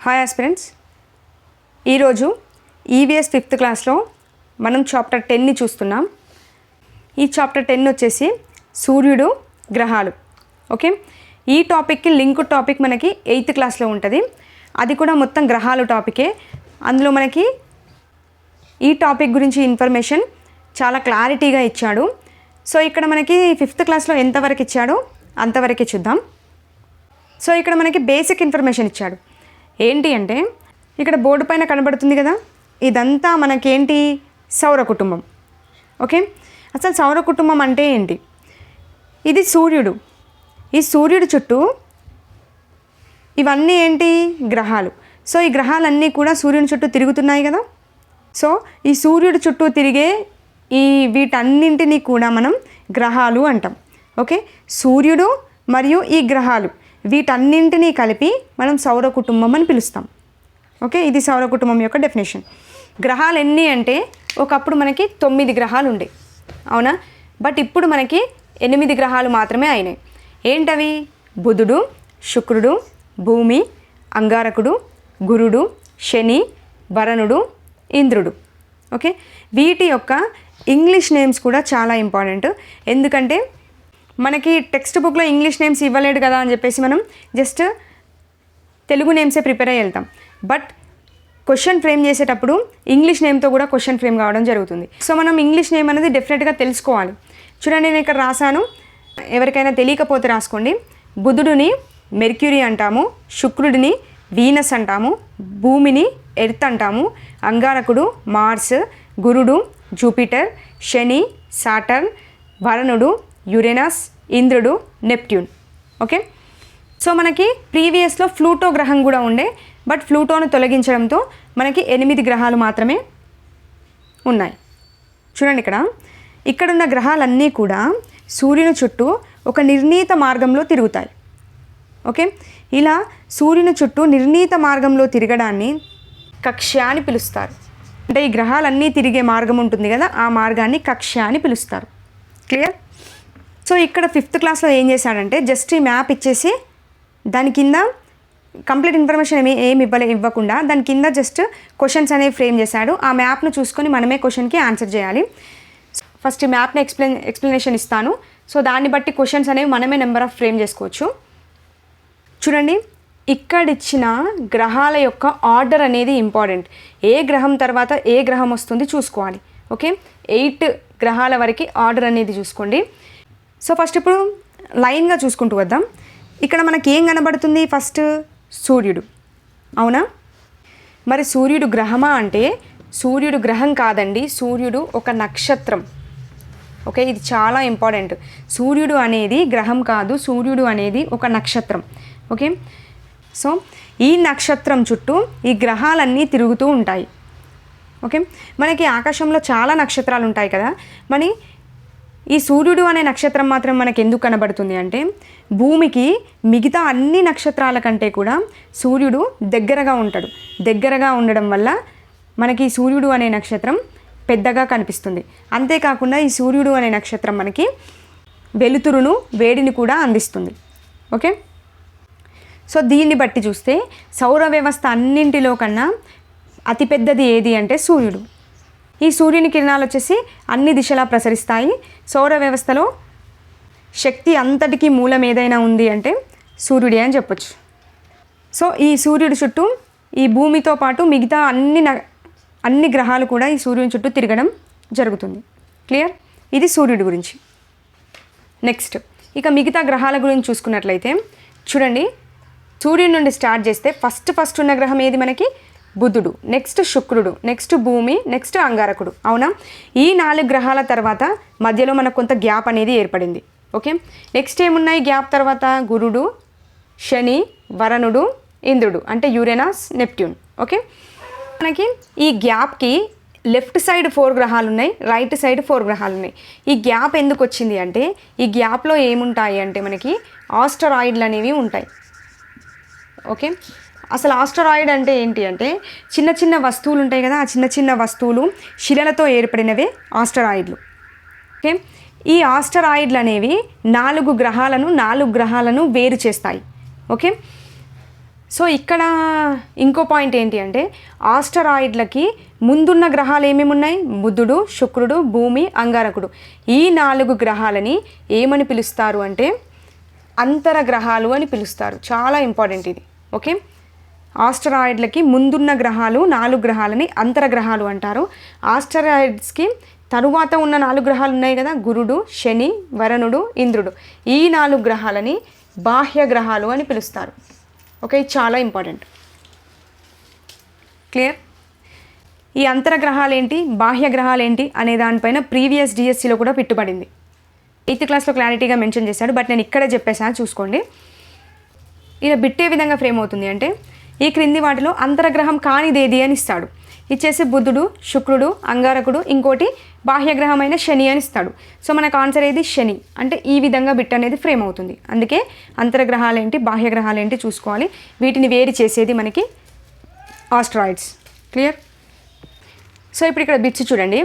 Hi aspirants, ఈరోజు EVS 5th క్లాస్లో మనం చాప్టర్ 10ని చూస్తున్నాం. ఈ చాప్టర్ 10 వచ్చేసి సూర్యుడు గ్రహాలు. ఓకే, ఈ టాపిక్కి లింక్ టాపిక్ మనకి 8th క్లాస్లో ఉంటుంది. అది కూడా మొత్తం గ్రహాలు టాపికే. అందులో మనకి ఈ టాపిక్ గురించి ఇన్ఫర్మేషన్ చాలా క్లారిటీగా ఇచ్చాడు. సో ఇక్కడ మనకి 5th క్లాస్లో ఎంతవరకు ఇచ్చాడో అంతవరకే చూద్దాం. సో ఇక్కడ మనకి బేసిక్ ఇన్ఫర్మేషన్ ఇచ్చాడు. ఏంటి అంటే ఇక్కడ బోర్డు పైన కనబడుతుంది కదా, ఇదంతా మనకేంటి, సౌర కుటుంబం. ఓకే, అసలు సౌర కుటుంబం అంటే ఏంటి? ఇది సూర్యుడు. ఈ సూర్యుడు చుట్టూ ఇవన్నీ ఏంటి, గ్రహాలు. సో ఈ గ్రహాలన్నీ కూడా సూర్యుని చుట్టూ తిరుగుతున్నాయి కదా. సో ఈ సూర్యుడు చుట్టూ తిరిగే వీటన్నింటినీ కూడా మనం గ్రహాలు అంటాం. ఓకే, సూర్యుడు మరియు ఈ గ్రహాలు వీటన్నింటినీ కలిపి మనం సౌర కుటుంబం అని పిలుస్తాం. ఓకే, ఇది సౌర కుటుంబం యొక్క డెఫినేషన్. గ్రహాలు ఎన్ని అంటే ఒకప్పుడు మనకి 9 గ్రహాలు ఉండే, అవునా? బట్ ఇప్పుడు మనకి 8 గ్రహాలు మాత్రమే అయినాయి. ఏంటవి? బుధుడు, శుక్రుడు, భూమి, అంగారకుడు, గురుడు, శని, వరుణుడు, ఇంద్రుడు. ఓకే, వీటి యొక్క ఇంగ్లీష్ నేమ్స్ కూడా చాలా ఇంపార్టెంట్. ఎందుకంటే మనకి టెక్స్ట్ బుక్లో ఇంగ్లీష్ నేమ్స్ ఇవ్వలేడు కదా అని చెప్పేసి మనం జస్ట్ తెలుగు నేమ్సే ప్రిపేర్ అయ్యి వెళ్తాం. బట్ క్వశ్చన్ ఫ్రేమ్ చేసేటప్పుడు ఇంగ్లీష్ నేమ్తో కూడా క్వశ్చన్ ఫ్రేమ్ కావడం జరుగుతుంది. సో మనం ఇంగ్లీష్ నేమ్ అనేది డెఫినెట్గా తెలుసుకోవాలి. చూడండి, నేను ఇక్కడ రాశాను, ఎవరికైనా తెలియకపోతే రాసుకోండి. బుధుడిని మెర్క్యూరీ అంటాము, శుక్రుడిని వీనస్ అంటాము, భూమిని ఎర్త్ అంటాము, అంగారకుడు మార్స్, గురుడు జూపిటర్, శని సాటర్న్, వరుణుడు యురేనస్, ఇంద్రుడు నెప్ట్యూన్. ఓకే, సో మనకి ప్రీవియస్లో ఫ్లూటో గ్రహం కూడా ఉండే, బట్ ఫ్లూటోను తొలగించడంతో మనకి 8 గ్రహాలు మాత్రమే ఉన్నాయి. చూడండి, ఇక్కడున్న గ్రహాలన్నీ కూడా సూర్యుని చుట్టూ ఒక నిర్ణీత మార్గంలో తిరుగుతాయి. ఓకే, ఇలా సూర్యుని చుట్టూ నిర్ణీత మార్గంలో తిరగడాన్ని కక్ష్య అని పిలుస్తారు. అంటే ఈ గ్రహాలన్నీ తిరిగే మార్గం ఉంటుంది కదా, ఆ మార్గాన్ని కక్ష్య అని పిలుస్తారు. క్లియర్? సో ఇక్కడ 5th క్లాస్లో ఏం చేశాడంటే జస్ట్ ఈ మ్యాప్ ఇచ్చేసి దాని కింద కంప్లీట్ ఇన్ఫర్మేషన్ ఏమి ఇవ్వకుండా దాని కింద జస్ట్ క్వశ్చన్స్ అనేవి ఫ్రేమ్ చేశాడు. ఆ మ్యాప్ను చూసుకొని మనమే క్వశ్చన్కి ఆన్సర్ చేయాలి. ఫస్ట్ ఈ మ్యాప్ని ఎక్స్ప్లెనేషన్ ఇస్తాను. సో దాన్ని బట్టి క్వశ్చన్స్ అనేవి మనమే నెంబర్ ఆఫ్ ఫ్రేమ్ చేసుకోవచ్చు. చూడండి, ఇక్కడ ఇచ్చిన గ్రహాల యొక్క ఆర్డర్ అనేది ఇంపార్టెంట్. ఏ గ్రహం తర్వాత ఏ గ్రహం వస్తుంది చూసుకోవాలి. ఓకే, 8 గ్రహాల వరకు ఆర్డర్ అనేది చూసుకోండి. సో ఫస్ట్ ఇప్పుడు లైన్గా చూసుకుంటూ వద్దాం. ఇక్కడ మనకి ఏం కనబడుతుంది? ఫస్ట్ సూర్యుడు, అవునా? మరి సూర్యుడు గ్రహమా అంటే సూర్యుడు గ్రహం కాదండి, సూర్యుడు ఒక నక్షత్రం. ఓకే, ఇది చాలా ఇంపార్టెంట్. సూర్యుడు అనేది గ్రహం కాదు, సూర్యుడు అనేది ఒక నక్షత్రం. ఓకే, సో ఈ నక్షత్రం చుట్టూ ఈ గ్రహాలన్నీ తిరుగుతూ ఉంటాయి. ఓకే, మనకి ఆకాశంలో చాలా నక్షత్రాలు ఉంటాయి కదా, మరి ఈ సూర్యుడు అనే నక్షత్రం మాత్రం మనకు ఎందుకు కనబడుతుంది అంటే భూమికి మిగతా అన్ని నక్షత్రాల కంటే కూడా సూర్యుడు దగ్గరగా ఉంటాడు. దగ్గరగా ఉండడం వల్ల మనకి సూర్యుడు అనే నక్షత్రం పెద్దగా కనిపిస్తుంది. అంతేకాకుండా ఈ సూర్యుడు అనే నక్షత్రం మనకి వెలుతురును, వేడిని కూడా అందిస్తుంది. ఓకే, సో దీన్ని బట్టి చూస్తే సౌర వ్యవస్థ అన్నింటిలో కన్నా అతిపెద్దది ఏది అంటే సూర్యుడు. ఈ సూర్యుని కిరణాలు వచ్చేసి అన్ని దిశలా ప్రసరిస్తాయి. సౌర వ్యవస్థలో శక్తి అంతటికీ మూలం ఏదైనా ఉంది అంటే సూర్యుడే అని చెప్పొచ్చు. సో ఈ సూర్యుడి చుట్టూ ఈ భూమితో పాటు మిగతా అన్ని గ్రహాలు కూడా ఈ సూర్యుని చుట్టూ తిరగడం జరుగుతుంది. క్లియర్? ఇది సూర్యుడి గురించి. నెక్స్ట్ ఇక మిగతా గ్రహాల గురించి చూసుకున్నట్లయితే చూడండి, సూర్యుడి నుండి స్టార్ట్ చేస్తే ఫస్ట్ ఉన్న గ్రహం ఏది మనకి? బుధుడు, నెక్స్ట్ శుక్రుడు, నెక్స్ట్ భూమి, నెక్స్ట్ అంగారకుడు, అవునా? ఈ 4 గ్రహాల తర్వాత మధ్యలో మనకు కొంత గ్యాప్ అనేది ఏర్పడింది. ఓకే, నెక్స్ట్ ఏమున్నాయి గ్యాప్ తర్వాత? గురుడు, శని, వరుణుడు, ఇంద్రుడు అంటే యురేనస్, నెప్ట్యూన్. ఓకే, మనకి ఈ గ్యాప్కి లెఫ్ట్ సైడ్ 4 గ్రహాలు ఉన్నాయి, రైట్ సైడ్ 4 గ్రహాలు ఉన్నాయి. ఈ గ్యాప్ ఎందుకు వచ్చింది అంటే ఈ గ్యాప్లో ఏముంటాయి అంటే మనకి ఆస్టరాయిడ్లు అనేవి ఉంటాయి. ఓకే, అసలు ఆస్టరాయిడ్ అంటే ఏంటి అంటే చిన్న చిన్న వస్తువులు ఉంటాయి కదా, ఆ చిన్న చిన్న వస్తువులు శిలలతో ఏర్పడినవే ఆస్టరాయిడ్లు. ఓకే, ఈ ఆస్టరాయిడ్లు అనేవి 4 గ్రహాలను వేరు చేస్తాయి. ఓకే, సో ఇక్కడ ఇంకో పాయింట్ ఏంటి అంటే ఆస్టరాయిడ్లకి ముందున్న గ్రహాలు ఏమేమి ఉన్నాయి? బుధుడు, శుక్రుడు, భూమి, అంగారకుడు. ఈ 4 గ్రహాలని ఏమని పిలుస్తారు అంటే అంతర గ్రహాలు అని పిలుస్తారు. చాలా ఇంపార్టెంట్ ఇది. ఓకే, ఆస్టరాయిడ్లకి ముందున్న గ్రహాలు 4 గ్రహాలని అంతర గ్రహాలు అంటారు. ఆస్టరాయిడ్స్కి తరువాత ఉన్న 4 గ్రహాలు ఉన్నాయి కదా, గురుడు, శని, వరుణుడు, ఇంద్రుడు. ఈ 4 గ్రహాలని బాహ్య గ్రహాలు అని పిలుస్తారు. ఓకే, చాలా ఇంపార్టెంట్. క్లియర్? ఈ అంతర గ్రహాలు ఏంటి, బాహ్య గ్రహాలు ఏంటి అనే దానిపైన ప్రీవియస్ డిఎస్సిలో కూడా పెట్టుబడింది. 8th క్లాస్లో క్లారిటీగా మెన్షన్ చేశాడు, బట్ నేను ఇక్కడే చెప్పేసాను, చూసుకోండి. ఇలా బిట్టే విధంగా ఫ్రేమ్ అవుతుంది అంటే ఈ క్రింది వాటిలో అంతరగ్రహం కానిదేది అని ఇస్తాడు. ఇచ్చేసి బుధుడు, శుక్రుడు, అంగారకుడు, ఇంకోటి బాహ్యగ్రహమైన శని అని ఇస్తాడు. సో మనకు ఆన్సర్ ఏది? శని. అంటే ఈ విధంగా బిట్ అనేది ఫ్రేమ్ అవుతుంది. అందుకే అంతర్గ్రహాలు ఏంటి, బాహ్యగ్రహాలు ఏంటి చూసుకోవాలి. వీటిని వేరు చేసేది మనకి ఆస్ట్రాయిడ్స్. క్లియర్? సో ఇప్పుడు ఇక్కడ బిట్స్ చూడండి.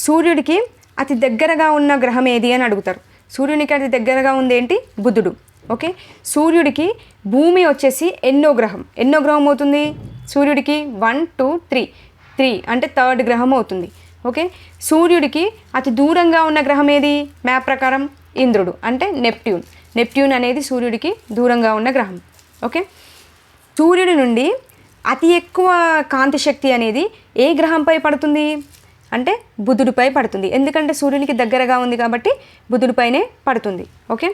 సూర్యుడికి అతి దగ్గరగా ఉన్న గ్రహం ఏది అని అడుగుతారు. సూర్యునికి అతి దగ్గరగా ఉంది ఏంటి? బుధుడు. ఓకే, సూర్యుడికి భూమి వచ్చేసి ఎన్నో గ్రహం అవుతుంది? సూర్యుడికి 1 2 3 అంటే 3rd గ్రహం అవుతుంది. ఓకే, సూర్యుడికి అతి దూరంగా ఉన్న గ్రహం ఏది? మ్యాప్ ప్రకారం ఇంద్రుడు, అంటే నెప్ట్యూన్ అనేది సూర్యుడికి దూరంగా ఉన్న గ్రహం. ఓకే, సూర్యుడి నుండి అతి ఎక్కువ కాంతి శక్తి అనేది ఏ గ్రహంపై పడుతుంది అంటే బుధుడిపై పడుతుంది. ఎందుకంటే సూర్యునికి దగ్గరగా ఉంది కాబట్టి బుధుడిపైనే పడుతుంది. ఓకే,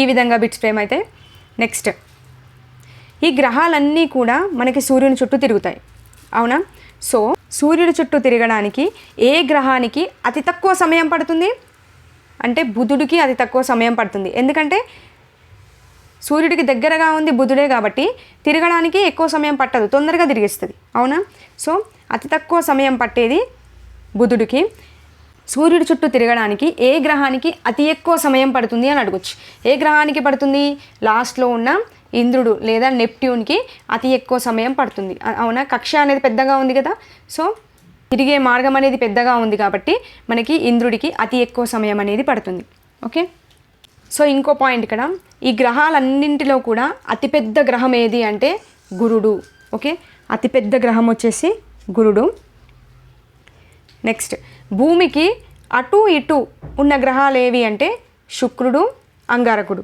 ఈ విధంగా బిట్స్ ఫ్రేమ్ అయితే. నెక్స్ట్, ఈ గ్రహాలన్నీ కూడా మనకి సూర్యుని చుట్టూ తిరుగుతాయి, అవునా? సో సూర్యుడి చుట్టూ తిరగడానికి ఏ గ్రహానికి అతి తక్కువ సమయం పడుతుంది అంటే బుధుడికి అతి తక్కువ సమయం పడుతుంది. ఎందుకంటే సూర్యుడికి దగ్గరగా ఉంది బుధుడే కాబట్టి తిరగడానికి ఎక్కువ సమయం పట్టదు, తొందరగా తిరిగిస్తుంది, అవునా? సో అతి తక్కువ సమయం పట్టేది బుధుడికి. సూర్యుడి చుట్టూ తిరగడానికి ఏ గ్రహానికి అతి ఎక్కువ సమయం పడుతుంది అని అడగొచ్చు. ఏ గ్రహానికి పడుతుంది? లాస్ట్లో ఉన్న ఇంద్రుడు లేదా నెప్ట్యూన్కి అతి ఎక్కువ సమయం పడుతుంది, అవునా? కక్ష అనేది పెద్దగా ఉంది కదా, సో తిరిగే మార్గం అనేది పెద్దగా ఉంది కాబట్టి మనకి ఇంద్రుడికి అతి ఎక్కువ సమయం అనేది పడుతుంది. ఓకే, సో ఇంకో పాయింట్ ఇక్కడ, ఈ గ్రహాలన్నింటిలో కూడా అతిపెద్ద గ్రహం ఏది అంటే గురుడు. ఓకే, అతిపెద్ద గ్రహం వచ్చేసి గురుడు. నెక్స్ట్, భూమికి అటు ఇటు ఉన్న గ్రహాలు ఏవి అంటే శుక్రుడు, అంగారకుడు.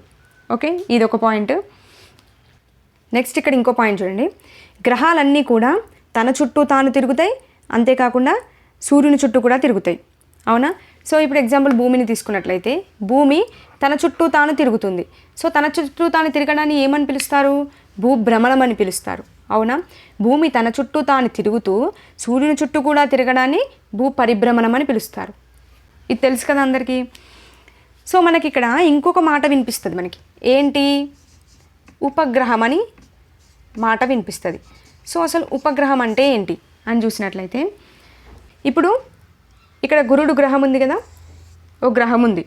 ఓకే, ఇది ఒక పాయింట్. నెక్స్ట్ ఇక్కడ ఇంకో పాయింట్ చూడండి. గ్రహాలన్నీ కూడా తన చుట్టూ తాను తిరుగుతాయి, అంతేకాకుండా సూర్యుని చుట్టూ కూడా తిరుగుతాయి, అవునా? సో ఇప్పుడు ఎగ్జాంపుల్ భూమిని తీసుకున్నట్లయితే భూమి తన చుట్టూ తాను తిరుగుతుంది. సో తన చుట్టూ తాను తిరగడాన్ని ఏమని పిలుస్తారు? భూభ్రమణం అని పిలుస్తారు, అవునా? భూమి తన చుట్టూ తాను తిరుగుతూ సూర్యుని చుట్టూ కూడా తిరగడాన్ని భూ పరిభ్రమణం అని పిలుస్తారు. ఇది తెలుసు కదా అందరికీ. సో మనకి ఇక్కడ ఇంకొక మాట వినిపిస్తుంది మనకి, ఏంటి? ఉపగ్రహం అని మాట వినిపిస్తుంది. సో అసలు ఉపగ్రహం అంటే ఏంటి అని చూసినట్లయితే, ఇప్పుడు ఇక్కడ గురుడు గ్రహం ఉంది కదా, ఓ గ్రహం ఉంది.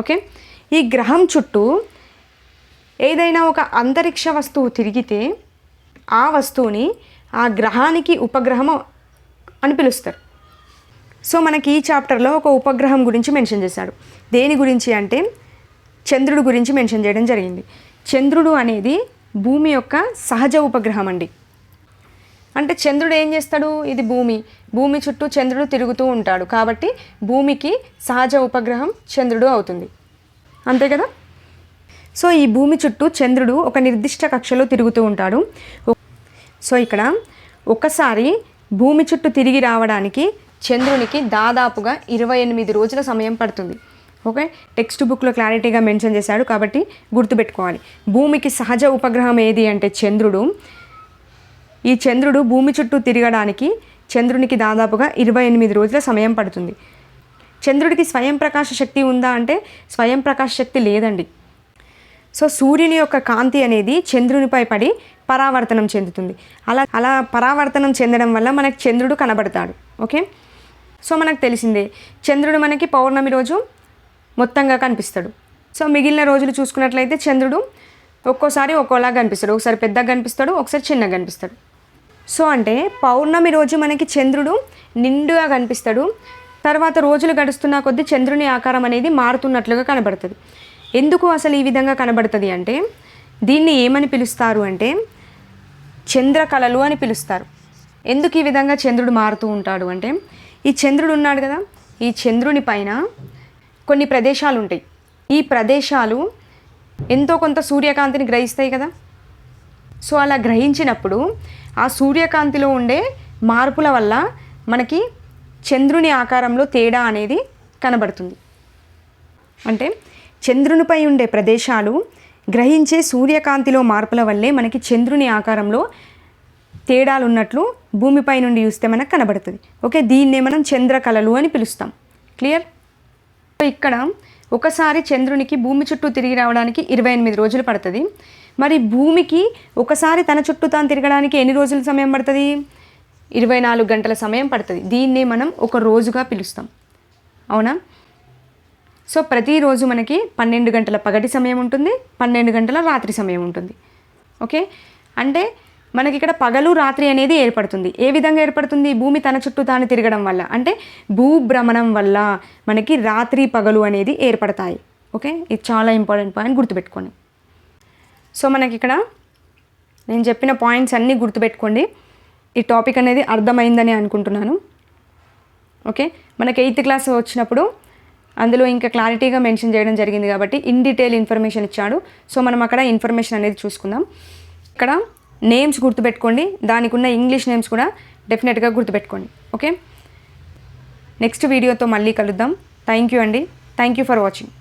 ఓకే, ఈ గ్రహం చుట్టూ ఏదైనా ఒక అంతరిక్ష వస్తువు తిరిగితే ఆ వస్తువుని ఆ గ్రహానికి ఉపగ్రహం అని పిలుస్తారు. సో మనకి ఈ చాప్టర్లో ఒక ఉపగ్రహం గురించి మెన్షన్ చేశాడు. దేని గురించి అంటే చంద్రుడి గురించి మెన్షన్ చేయడం జరిగింది. చంద్రుడు అనేది భూమి యొక్క సహజ ఉపగ్రహం అండి. అంటే చంద్రుడు ఏం చేస్తాడు? ఇది భూమి చుట్టూ చంద్రుడు తిరుగుతూ ఉంటాడు కాబట్టి భూమికి సహజ ఉపగ్రహం చంద్రుడు అవుతుంది, అంతే కదా? సో ఈ భూమి చుట్టూ చంద్రుడు ఒక నిర్దిష్ట కక్షలో తిరుగుతూ ఉంటాడు. సో ఇక్కడ ఒకసారి భూమి చుట్టూ తిరిగి రావడానికి చంద్రునికి దాదాపుగా 28 రోజుల సమయం పడుతుంది. ఓకే, టెక్స్ట్ బుక్లో క్లారిటీగా మెన్షన్ చేశాడు కాబట్టి గుర్తుపెట్టుకోవాలి. భూమికి సహజ ఉపగ్రహం ఏది అంటే చంద్రుడు. ఈ చంద్రుడు భూమి చుట్టూ తిరగడానికి చంద్రునికి దాదాపుగా 28 రోజుల సమయం పడుతుంది. చంద్రుడికి స్వయం ప్రకాశ శక్తి ఉందా అంటే స్వయం ప్రకాశ శక్తి లేదండి. సో సూర్యుని యొక్క కాంతి అనేది చంద్రునిపై పడి పరావర్తనం చెందుతుంది. అలా పరావర్తనం చెందడం వల్ల మనకి చంద్రుడు కనబడతాడు. ఓకే, సో మనకు తెలిసిందే చంద్రుడు మనకి పౌర్ణమి రోజు మొత్తంగా కనిపిస్తాడు. సో మిగిలిన రోజులు చూసుకున్నట్లయితే చంద్రుడు ఒక్కోసారి ఒక్కోలా కనిపిస్తాడు, ఒకసారి పెద్దగా కనిపిస్తాడు, ఒకసారి చిన్నగా కనిపిస్తాడు. సో అంటే పౌర్ణమి రోజు మనకి చంద్రుడు నిండుగా కనిపిస్తాడు, తర్వాత రోజులు గడుస్తున్న కొద్దీ చంద్రుని ఆకారం అనేది మారుతున్నట్లుగా కనబడుతుంది. ఎందుకు అసలు ఈ విధంగా కనబడుతుంది అంటే దీన్ని ఏమని పిలుస్తారు అంటే చంద్రకళలు అని పిలుస్తారు. ఎందుకు ఈ విధంగా చంద్రుడు మారుతూ ఉంటాడు అంటే, ఈ చంద్రుడు ఉన్నాడు కదా, ఈ చంద్రుని పైన కొన్ని ప్రదేశాలు ఉంటాయి. ఈ ప్రదేశాలు ఎంతో కొంత సూర్యకాంతిని గ్రహిస్తాయి కదా. సో అలా గ్రహించినప్పుడు ఆ సూర్యకాంతిలో ఉండే మార్పుల వల్ల మనకి చంద్రుని ఆకారంలో తేడా అనేది కనబడుతుంది. అంటే చంద్రునిపై ఉండే ప్రదేశాలు గ్రహించే సూర్యకాంతిలో మార్పుల వల్లే మనకి చంద్రుని ఆకారంలో తేడాలు ఉన్నట్లు భూమిపై నుండి చూస్తే మనకు కనబడుతుంది. ఓకే, దీన్నే మనం చంద్రకళలు అని పిలుస్తాం. క్లియర్? ఇక్కడ ఒకసారి చంద్రునికి భూమి చుట్టూ తిరిగి రావడానికి 28 రోజులు పడుతుంది. మరి భూమికి ఒకసారి తన చుట్టూ తాను తిరగడానికి ఎన్ని రోజుల సమయం పడుతుంది? 24 గంటల సమయం పడుతుంది. దీన్నే మనం ఒక రోజుగా పిలుస్తాం. అవునా? సో ప్రతిరోజు మనకి 12 గంటల పగటి సమయం ఉంటుంది, 12 గంటల రాత్రి సమయం ఉంటుంది. ఓకే, అంటే మనకి ఇక్కడ పగలు రాత్రి అనేది ఏర్పడుతుంది. ఏ విధంగా ఏర్పడుతుంది? భూమి తన చుట్టూ తాను తిరగడం వల్ల, అంటే భూభ్రమణం వల్ల మనకి రాత్రి పగలు అనేది ఏర్పడతాయి. ఓకే, ఇది చాలా ఇంపార్టెంట్ పాయింట్, గుర్తుపెట్టుకోండి. సో మనకి ఇక్కడ నేను చెప్పిన పాయింట్స్ అన్నీ గుర్తుపెట్టుకోండి. ఈ టాపిక్ అనేది అర్థమైందని అనుకుంటున్నాను. ఓకే, మనకి 8th క్లాస్ వచ్చినప్పుడు అందులో ఇంకా క్లారిటీగా మెన్షన్ చేయడం జరిగింది కాబట్టి ఇన్ డీటెయిల్ ఇన్ఫర్మేషన్ ఇచ్చాడు. సో మనం అక్కడ ఇన్ఫర్మేషన్ అనేది చూసుకుందాం. ఇక్కడ నేమ్స్ గుర్తుపెట్టుకోండి, దానికి ఉన్న ఇంగ్లీష్ నేమ్స్ కూడా డెఫినెట్గా గుర్తుపెట్టుకోండి. ఓకే, నెక్స్ట్ వీడియోతో మళ్ళీ కలుద్దాం. థ్యాంక్ యూ అండి. Thank you for watching.